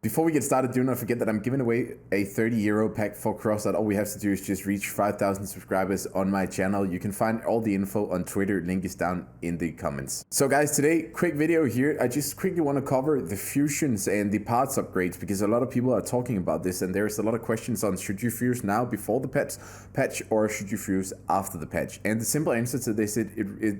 Before we get started, do not forget that I'm giving away a 30 euro pack for Crossout. All we have to do is just reach 5,000 subscribers on my channel. You can find all the info on Twitter. Link is down in the comments. So guys, today, quick video here. I just quickly want to cover the fusions and the parts upgrades because a lot of people are talking about this and there's a lot of questions on should you fuse now before the patch or should you fuse after the patch? And the simple answer to this, it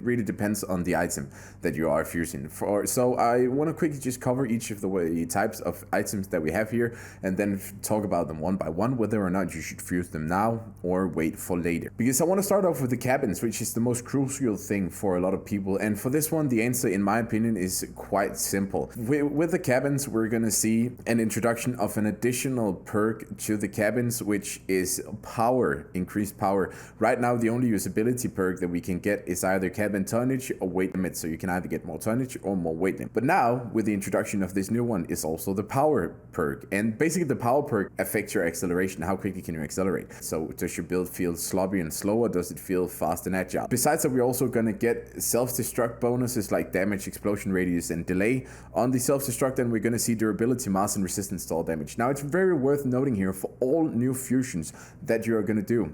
really depends on the item that you are fusing for. So I want to quickly just cover each of the types of items that we have here and then talk about them one by one, whether or not you should fuse them now or wait for later. Because I want to start off with the cabins, which is the most crucial thing for a lot of people. And for this one, the answer, in my opinion, is quite simple. With the cabins, we're going to see an introduction of an additional perk to the cabins, which is power, increased power. Right now, the only usability perk that we can get is either cabin tonnage or weight limit. So you can either get more tonnage or more weight limit. But now, with the introduction of this new one, is also the power perk. And basically the power perk affects your acceleration. How quickly can you accelerate? So does your build feel sloppy and slower? Does it feel fast and agile? Besides that, we're also going to get self-destruct bonuses like damage, explosion radius, and delay. On the self-destruct, then we're going to see durability, mass, and resistance to all damage. Now, it's very worth noting here for all new fusions that you are going to do,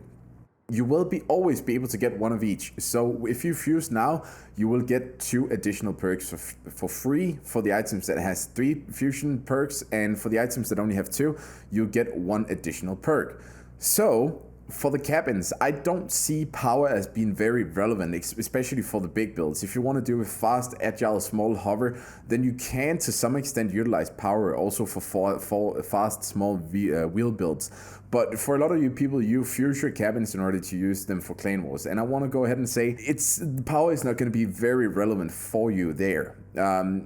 you will always be able to get one of each. So if you fuse now, you will get 2 additional perks for free for the items that has 3 fusion perks, and for the items that only have 2, you'll get 1 additional perk. So for the cabins, I don't see power as being very relevant, especially for the big builds. If you want to do a fast, agile, small hover, then you can to some extent utilize power also for fast, small wheel builds. But for a lot of you people, you fuse your cabins in order to use them for clan wars. And I want to go ahead and say power is not going to be very relevant for you there.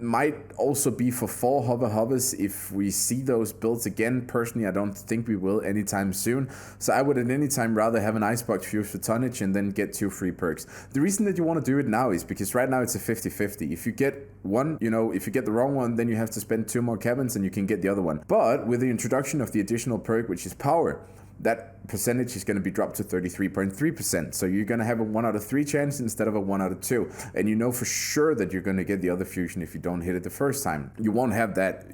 Might also be for 4 hovers if we see those builds again. Personally, I don't think we will anytime soon. So I would at any time rather have an icebox fuse for tonnage and then get 2 free perks. The reason that you want to do it now is because right now it's a 50-50. If you get one, if you get the wrong one, then you have to spend 2 more cabins and you can get the other one. But with the introduction of the additional perk, which is power, that percentage is going to be dropped to 33.3%. So you're going to have a 1 out of 3 chance instead of a 1 out of 2. And you know for sure that you're going to get the other fusion if you don't hit it the first time. You won't have that,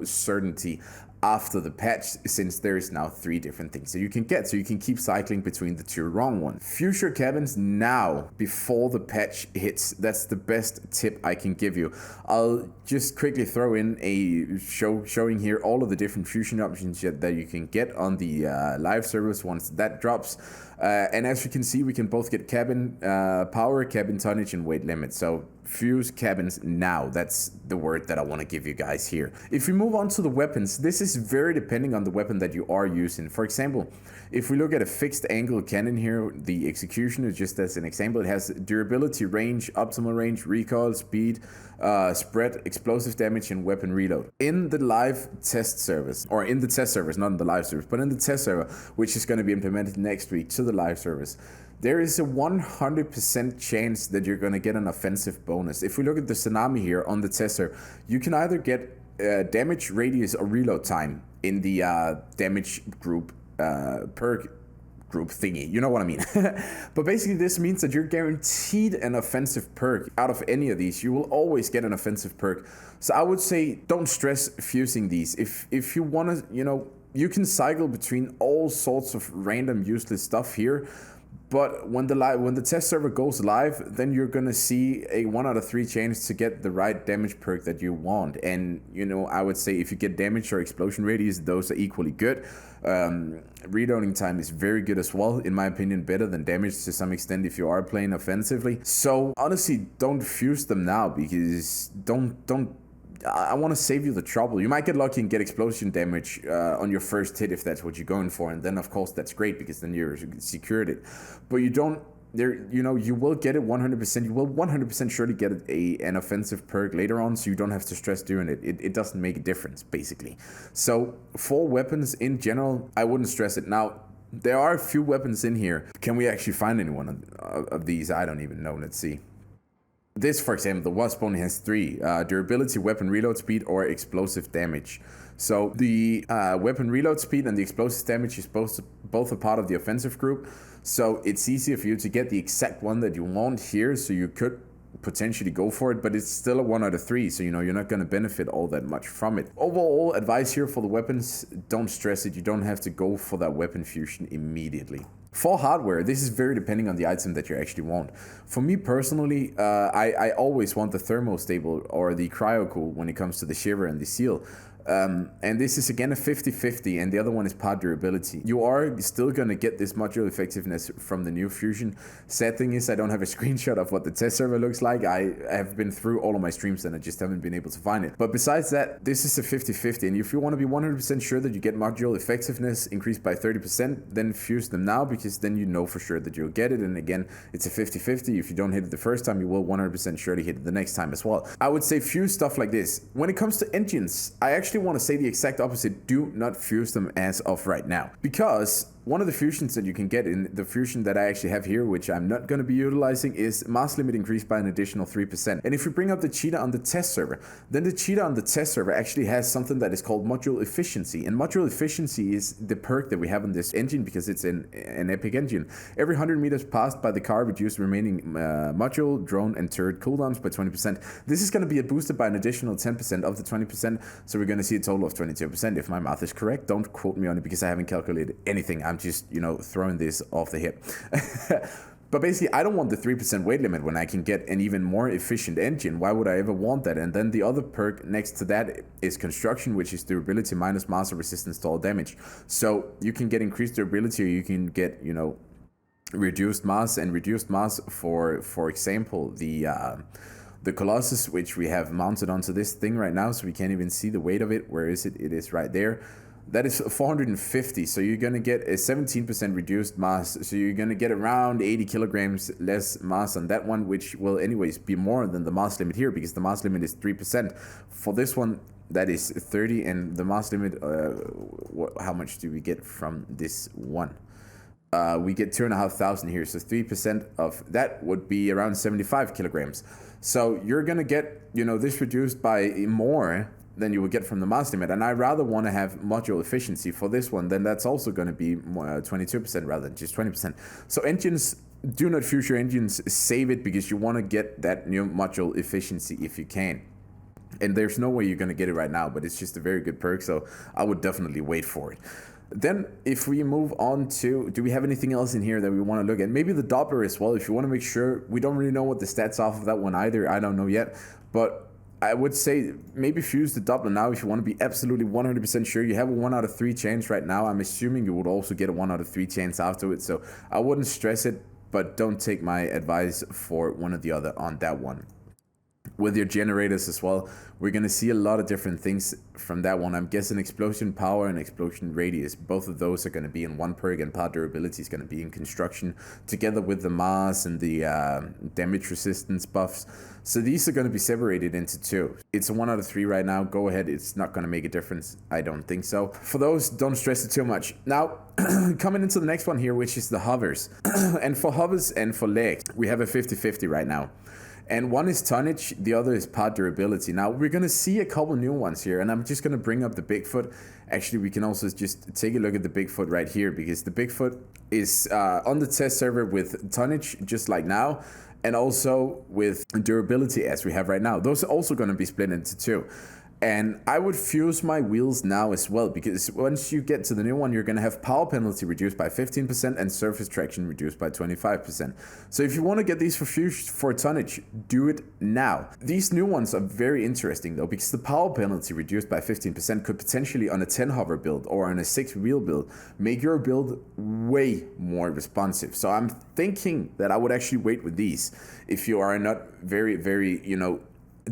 certainty after the patch, since there is now 3 different things that you can get. So you can keep cycling between the 2 wrong ones. Fuse your cabins now before the patch hits. That's the best tip I can give you. I'll just quickly throw in a showing here all of the different fusion options that you can get on the live service once that drops. And as you can see, we can both get cabin power, cabin tonnage, and weight limit. So fuse cabins now. That's the word that I want to give you guys here. If we move on to the weapons, this is very depending on the weapon that you are using. For example, if we look at a fixed angle cannon here, the executioner, just as an example, it has durability, range, optimal range, recoil, speed, spread, explosive damage, and weapon reload. In the live test service, or in the test service, not in the live service, but in the test server, which is going to be implemented next week to the live service, there is a 100% chance that you're going to get an offensive bonus. If we look at the tsunami here on the test server, you can either get damage, radius, or reload time in the damage group perk group thingy, you know what I mean. But basically this means that you're guaranteed an offensive perk out of any of these. You will always get an offensive perk. So I would say don't stress fusing these. If you want to, you can cycle between all sorts of random useless stuff here. But when the test server goes live, then you're gonna see a 1 out of 3 chance to get the right damage perk that you want. And I would say if you get damage or explosion radius, those are equally good. Reloading time is very good as well, in my opinion, better than damage to some extent if you are playing offensively. So honestly, don't fuse them now, because I want to save you the trouble. You might get lucky and get explosion damage on your first hit if that's what you're going for, and then of course that's great because then you're secured it. But you don't. You will get it 100%. You will 100% surely get an offensive perk later on, so you don't have to stress doing it. It doesn't make a difference basically. So for weapons in general, I wouldn't stress it. Now, there are a few weapons in here. Can we actually find any one of these? I don't even know. Let's see. This, for example, the Wasp only has 3. Durability, weapon reload speed, or explosive damage. So the weapon reload speed and the explosive damage is both a part of the offensive group. So it's easier for you to get the exact one that you want here. So you could potentially go for it, but it's still a 1 out of 3, so you're not going to benefit all that much from it. Overall advice here for the weapons, don't stress it. You don't have to go for that weapon fusion immediately. For hardware, this is very depending on the item that you actually want. For me personally, I always want the thermostable or the cryocool when it comes to the shiver and the seal. And this is again a 50-50, and the other one is part durability. You are still going to get this modular effectiveness from the new fusion. Sad thing is I don't have a screenshot of what the test server looks like. I have been through all of my streams and I just haven't been able to find it. But besides that, this is a 50-50, and if you want to be 100% sure that you get modular effectiveness increased by 30%, then fuse them now, because then you know for sure that you'll get it. And again, it's a 50-50. If you don't hit it the first time, you will 100% surely hit it the next time as well. I would say fuse stuff like this. When it comes to engines, I actually want to say the exact opposite. Do not fuse them as of right now, because one of the fusions that you can get in the fusion that I actually have here, which I'm not going to be utilizing, is mass limit increased by an additional 3%. And if you bring up the cheetah on the test server, then the cheetah on the test server actually has something that is called module efficiency. And module efficiency is the perk that we have on this engine because it's an epic engine. Every 100 meters passed by the car, reduce remaining module, drone, and turret cooldowns by 20%. This is going to be boosted by an additional 10% of the 20%. So we're going to see a total of 22%. If my math is correct, don't quote me on it because I haven't calculated anything. I'm just, throwing this off the hip. But basically, I don't want the 3% weight limit when I can get an even more efficient engine. Why would I ever want that? And then the other perk next to that is construction, which is durability minus mass or resistance to all damage. So you can get increased durability, or you can get, reduced mass. And reduced mass, for example, the Colossus, which we have mounted onto this thing right now, so we can't even see the weight of it. Where is it? It is right there. That is 450, so you're going to get a 17% reduced mass, so you're going to get around 80 kilograms less mass on that one, which will anyways be more than the mass limit here, because the mass limit is 3%. For this one, that is 30, and the mass limit, how much do we get from this one? We get 2,500 here, so 3% of that would be around 75 kilograms. So you're going to get, this reduced by more than you would get from the mass limit. And I rather want to have module efficiency for this one, then that's also going to be 22% rather than just 20%. So engines, do not fuse your engines, save it, because you want to get that new module efficiency if you can. And there's no way you're going to get it right now, but it's just a very good perk, so I would definitely wait for it. Then if we move on to, do we have anything else in here that we want to look at? Maybe the Doppler as well, if you want to make sure. We don't really know what the stats off of that one either. I don't know yet, but I would say maybe fuse the Doppler now if you want to be absolutely 100% sure. You have a 1 out of 3 chance right now. I'm assuming you would also get a 1 out of 3 chance afterwards, so I wouldn't stress it, but don't take my advice for one or the other on that one. With your generators as well, we're going to see a lot of different things from that one. I'm guessing explosion power and explosion radius, both of those are going to be in one perk, and part durability is going to be in construction, together with the mass and the damage resistance buffs. So these are going to be separated into 2. It's a 1 out of 3 right now. Go ahead, it's not going to make a difference. I don't think so. For those, don't stress it too much. Now, coming into the next one here, which is the hovers. And for hovers and for legs, we have a 50-50 right now. And one is tonnage, the other is part durability. Now, we're going to see a couple new ones here, and I'm just going to bring up the Bigfoot. Actually, we can also just take a look at the Bigfoot right here, because the Bigfoot is on the test server with tonnage, just like now, and also with durability as we have right now. Those are also going to be split into 2. And I would fuse my wheels now as well, because once you get to the new one, you're going to have power penalty reduced by 15% and surface traction reduced by 25%. So if you want to get these for tonnage, do it now. These new ones are very interesting though, because the power penalty reduced by 15% could potentially, on a 10 hover build or on a 6 wheel build, make your build way more responsive. So I'm thinking that I would actually wait with these if you are not very,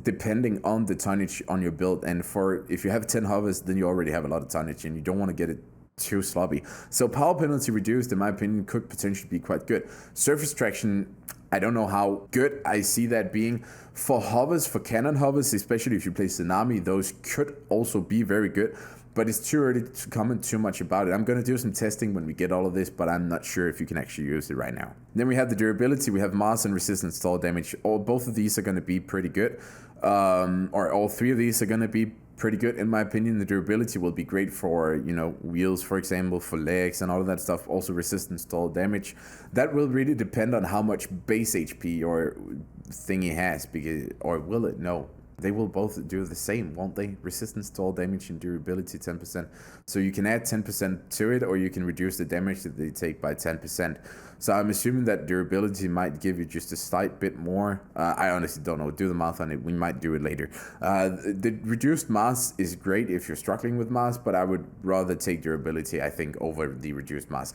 depending on the tonnage on your build. And if you have 10 hovers, then you already have a lot of tonnage and you don't want to get it too sloppy. So power penalty reduced, in my opinion, could potentially be quite good. Surface traction, I don't know how good I see that being. For hovers, for cannon hovers, especially if you play Tsunami, those could also be very good, but it's too early to comment too much about it. I'm going to do some testing when we get all of this, but I'm not sure if you can actually use it right now. Then we have the durability, we have mass and resistance to all damage. Both of these are going to be pretty good, or all 3 of these are going to be pretty good in my opinion. The durability will be great for, you know, wheels, for example, for legs and all of that stuff. Also resistance to all damage. That will really depend on how much base HP your thingy has, because, or will it? No. They will both do the same, won't they? Resistance to all damage and durability 10%. So you can add 10% to it, or you can reduce the damage that they take by 10%. So I'm assuming that durability might give you just a slight bit more. I honestly don't know. Do the math on it. We might do it later. The reduced mass is great if you're struggling with mass, but I would rather take durability, I think, over the reduced mass.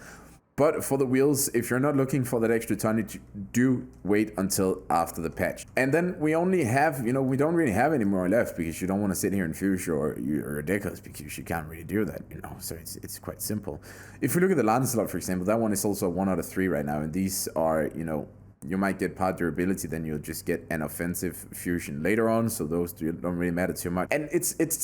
But for the wheels, if you're not looking for that extra tonnage, do wait until after the patch. And then we only have, you know, we don't really have any more left, because you don't want to sit here and fuse your decals, because you can't really do that, you know. So it's quite simple. If we look at the Lancelot, for example, that one is also 1 out of 3 right now. And these are, you know, you might get part durability, then you'll just get an offensive fusion later on, so those don't really matter too much. And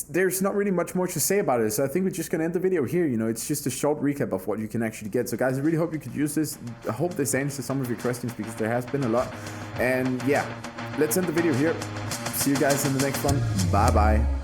there's not really much more to say about it, so I think we're just gonna end the video here. You know, it's just a short recap of what you can actually get. So guys, I really hope you could use this. I hope this answers some of your questions, because there has been a lot. And yeah, let's end the video here. See you guys in the next one. Bye bye.